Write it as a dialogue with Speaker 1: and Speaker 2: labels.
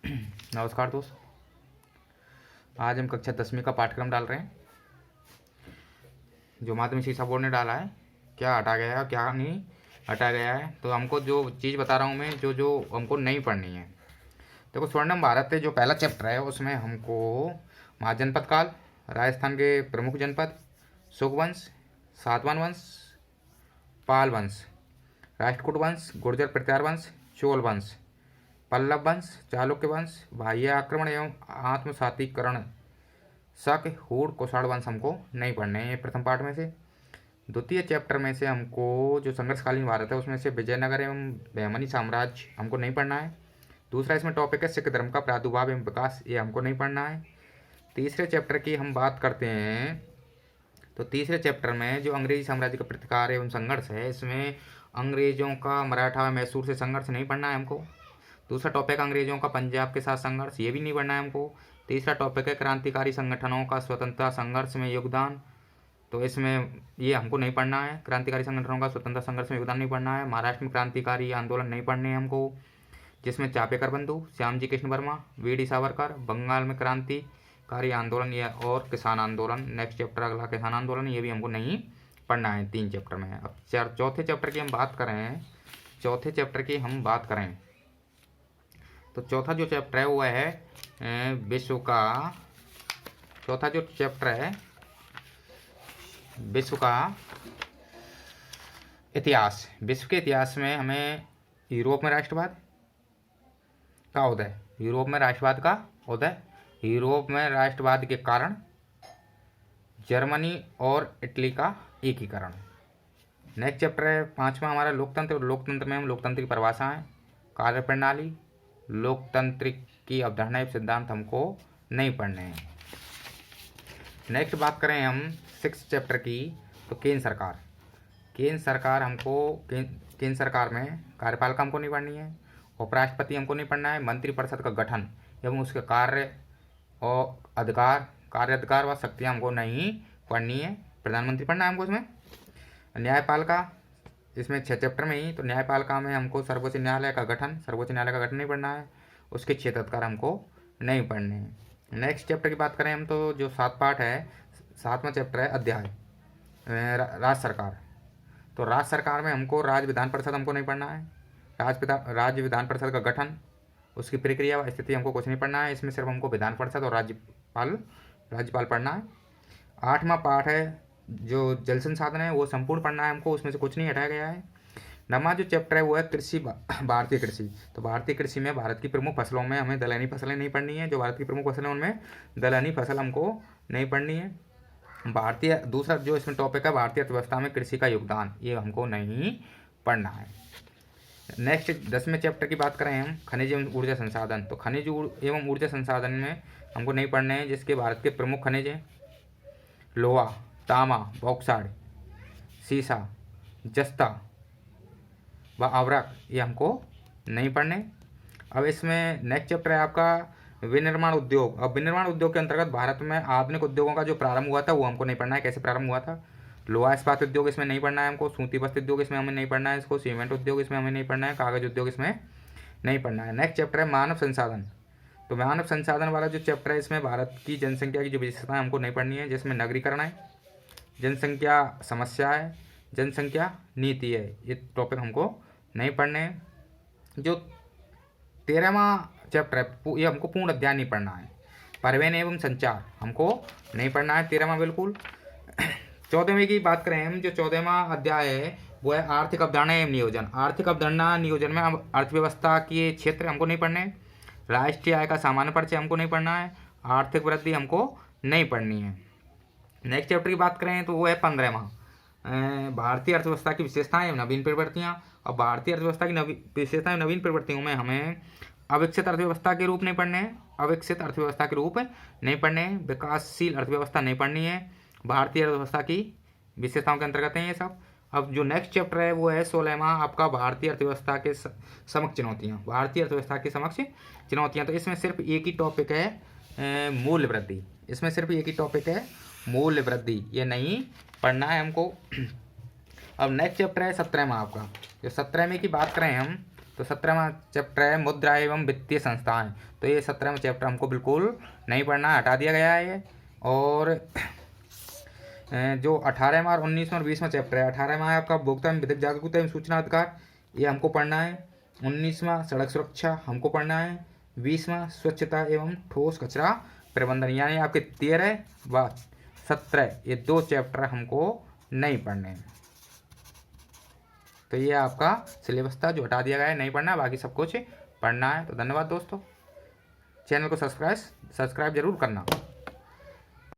Speaker 1: नमस्कार दोस्त। आज हम कक्षा 10वीं का पाठ्यक्रम डाल रहे हैं जो माध्यमिक शिक्षा बोर्ड ने डाला है। क्या हटा गया है क्या नहीं हटा गया है, तो हमको जो चीज़ बता रहा हूँ मैं, जो जो हमको नहीं पढ़नी है। देखो, स्वर्णिम भारत है जो पहला चैप्टर है, उसमें हमको महाजनपद काल, राजस्थान के प्रमुख जनपद, सुखवंश, सातवाहन वंश, पाल वंश, राष्ट्रकूट वंश, गुर्जर प्रतिहार वंश, चोल वंश, पल्लव वंश, चालुक्य वंश, बाह्य आक्रमण एवं आत्मसातीकरण, शक, हूण, कुषाण वंश हमको नहीं पढ़ने हैं प्रथम पाठ में से। द्वितीय चैप्टर में से हमको जो संघर्षकालीन भारत है उसमें से विजयनगर एवं बहमनी साम्राज्य हमको नहीं पढ़ना है। दूसरा इसमें टॉपिक है सिख धर्म का प्रादुर्भाव एवं विकास, ये हमको नहीं पढ़ना है। तीसरे चैप्टर की हम बात करते हैं तो तीसरे चैप्टर में जो अंग्रेजी साम्राज्य का प्रतिकार एवं संघर्ष है, इसमें अंग्रेजों का मराठा व मैसूर से संघर्ष नहीं पढ़ना है हमको। दूसरा टॉपिक अंग्रेजों का पंजाब के साथ संघर्ष, ये भी नहीं पढ़ना है हमको। तीसरा टॉपिक है क्रांतिकारी संगठनों का स्वतंत्रता संघर्ष में योगदान, तो इसमें ये हमको नहीं पढ़ना है। क्रांतिकारी संगठनों का स्वतंत्रता संघर्ष में योगदान नहीं पढ़ना है। महाराष्ट्र में क्रांतिकारी आंदोलन नहीं पढ़ने हैं हमको, जिसमें चापेकर बंधु, श्यामजी कृष्ण वर्मा, वी.डी. सावरकर, बंगाल में क्रांतिकारी आंदोलन या और किसान आंदोलन। नेक्स्ट चैप्टर अगला किसान आंदोलन, ये भी हमको नहीं पढ़ना है 3 चैप्टर में। अब चौथे चैप्टर की हम बात करें तो चौथा जो चैप्टर है वो है विश्व का चौथा जो चैप्टर है विश्व का इतिहास। विश्व के इतिहास में हमें यूरोप में राष्ट्रवाद का उदय, यूरोप में राष्ट्रवाद के कारण जर्मनी और इटली का एकीकरण। नेक्स्ट चैप्टर है 5वां हमारा लोकतंत्र, और लोकतंत्र में हम लोकतंत्र की परिभाषाएं, कार्यप्रणाली, लोकतंत्र की अवधारणा एवं सिद्धांत हमको नहीं पढ़ने हैं। नेक्स्ट बात करें हम 6 चैप्टर की तो केंद्र सरकार में कार्यपालिका हमको नहीं पढ़नी है, उपराष्ट्रपति हमको नहीं पढ़ना है, मंत्रिपरिषद का गठन एवं उसके कार्य अधिकार व शक्तियाँ हमको नहीं पढ़नी है। प्रधानमंत्री पढ़ना है हमको इसमें। न्यायपालिका, इसमें 6 चैप्टर में ही, तो न्यायपालिका में हमको सर्वोच्च न्यायालय का गठन नहीं पढ़ना है, उसके क्षेत्र अधिकार हमको नहीं पढ़ने हैं। नेक्स्ट चैप्टर की बात करें हम तो जो 7 पाठ है, 7वां चैप्टर है अध्याय राज्य सरकार। तो राज्य सरकार में हमको राज्य विधान परिषद हमको नहीं पढ़ना है, राज्य विधान परिषद का गठन, उसकी प्रक्रिया व स्थिति हमको कुछ नहीं पढ़ना है। इसमें सिर्फ हमको विधान परिषद और राज्यपाल पढ़ना है। 8वां पाठ है जो जल संसाधन है, वो संपूर्ण पढ़ना है हमको, उसमें से कुछ नहीं हटाया गया है। 9वां जो चैप्टर है वो है कृषि, भारतीय कृषि। तो भारतीय कृषि में भारत की प्रमुख फसलों में हमें दलहनी फसलें नहीं पढ़नी है, जो भारत की प्रमुख फसलें उनमें दलहनी फसल हमको नहीं पढ़नी है। दूसरा जो इसमें टॉपिक है भारतीय अर्थव्यवस्था में कृषि का योगदान, ये हमको नहीं पढ़ना है। नेक्स्ट 10वें चैप्टर की बात करें हम खनिज एवं ऊर्जा संसाधन, तो खनिज एवं ऊर्जा संसाधन में हमको नहीं पढ़ने हैं, जिसके भारत के प्रमुख खनिज हैं लोहा, तांबा, बॉक्साइट, सीसा, जस्ता व आवरक, ये हमको नहीं पढ़ने। अब इसमें नेक्स्ट चैप्टर है आपका विनिर्माण उद्योग। अब विनिर्माण उद्योग के अंतर्गत भारत में आधुनिक उद्योगों का जो प्रारंभ हुआ था वो हमको नहीं पढ़ना है, कैसे प्रारंभ हुआ था। लोहा इस्पात उद्योग इसमें नहीं पढ़ना है हमको, सूती वस्त्र उद्योग इसमें हमें नहीं पढ़ना है, इसको सीमेंट उद्योग इसमें हमें नहीं पढ़ना है, कागज उद्योग इसमें नहीं पढ़ना है। नेक्स्ट चैप्टर है मानव संसाधन। तो मानव संसाधन वाला जो चैप्टर है, इसमें भारत की जनसंख्या की जो विशेषताएं हमको नहीं पढ़नी है, जिसमें नगरीकरण है, जनसंख्या समस्या है, जनसंख्या नीति है, ये टॉपिक हमको नहीं पढ़ने हैं। जो 13वां चैप्टर है ये हमको पूर्ण अध्याय नहीं पढ़ना है। परिवहन एवं संचार हमको नहीं पढ़ना है 13वां बिल्कुल। 14वें की बात करें हम, जो 14वां अध्याय है वो है आर्थिक अवधारणा एवं नियोजन। आर्थिक अवधारणा नियोजन में हम अर्थव्यवस्था के क्षेत्र हमको नहीं पढ़ने, राष्ट्रीय आय का सामान्य परिचय हमको नहीं पढ़ना है, आर्थिक वृद्धि हमको नहीं पढ़नी है। नेक्स्ट चैप्टर की बात करें तो वो है 15वां भारतीय अर्थव्यवस्था की विशेषताएं एवं नवीन प्रवृत्तियाँ। और भारतीय अर्थव्यवस्था की विशेषताएं नवीन प्रवृत्तियों में हमें अविकसित अर्थव्यवस्था के रूप नहीं पढ़ने हैं, विकासशील अर्थव्यवस्था नहीं पढ़नी है, भारतीय अर्थव्यवस्था की विशेषताओं के अंतर्गत है ये सब। अब जो नेक्स्ट चैप्टर है वो है 16वां आपका भारतीय अर्थव्यवस्था के समक्ष चुनौतियाँ। तो इसमें सिर्फ एक ही टॉपिक है मूल्य वृद्धि, ये नहीं पढ़ना है हमको। अब नेक्स्ट चैप्टर है 17वां आपका। जो 17वें की बात करें हम तो 17वां चैप्टर है मुद्रा एवं वित्तीय संस्थाएं। तो ये 17वां चैप्टर हमको बिल्कुल नहीं पढ़ना है, हटा दिया गया है ये। और जो 18वां और 19वां और 20वां चैप्टर है, 18वां है आपका उपभोक्ता एवं विधिक जागरूकता एवं सूचना अधिकार, ये हमको पढ़ना है। 19वां सड़क सुरक्षा हमको पढ़ना है। 20वां स्वच्छता एवं ठोस कचरा प्रबंधन, यानी आपके 13 व 17 ये 2 चैप्टर हमको नहीं पढ़ने हैं। तो ये आपका सिलेबस था जो हटा दिया गया है, नहीं पढ़ना, बाकी सब कुछ पढ़ना है। तो धन्यवाद दोस्तों, चैनल को सब्सक्राइब जरूर करना।